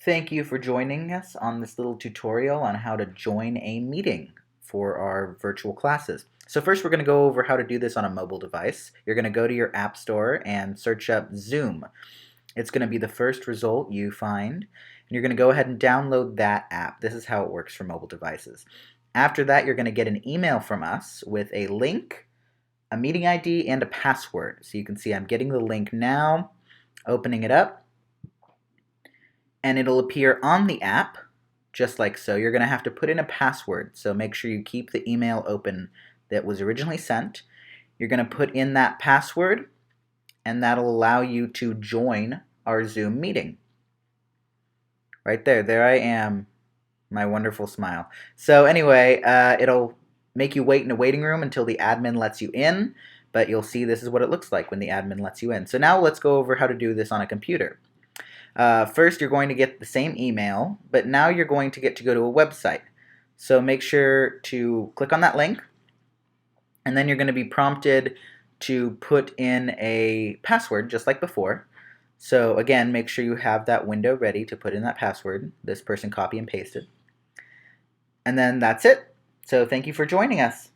Thank you for joining us on this little tutorial on how to join a meeting for our virtual classes. So first we're going to go over how to do this on a mobile device. You're going to go to your app store and search up Zoom. It's going to be the first result you find, and you're going to go ahead and download that app. This is how it works for mobile devices. After that, you're going to get an email from us with a link, a meeting ID, and a password. So you can see I'm getting the link now, opening it up, and it'll appear on the app just like so. You're going to have to put in a password, so make sure you keep the email open that was originally sent. You're going to put in that password, and that'll allow you to join our Zoom meeting. Right there I am, my wonderful smile. So anyway, it'll make you wait in a waiting room until the admin lets you in, but you'll see this is what it looks like when the admin lets you in. So now let's go over how to do this on a computer. First, you're going to get the same email, but now you're going to get to go to a website. So make sure to click on that link, and then you're going to be prompted to put in a password just like before. So again, make sure you have that window ready to put in that password. This person copy and pasted. And then that's it. So thank you for joining us.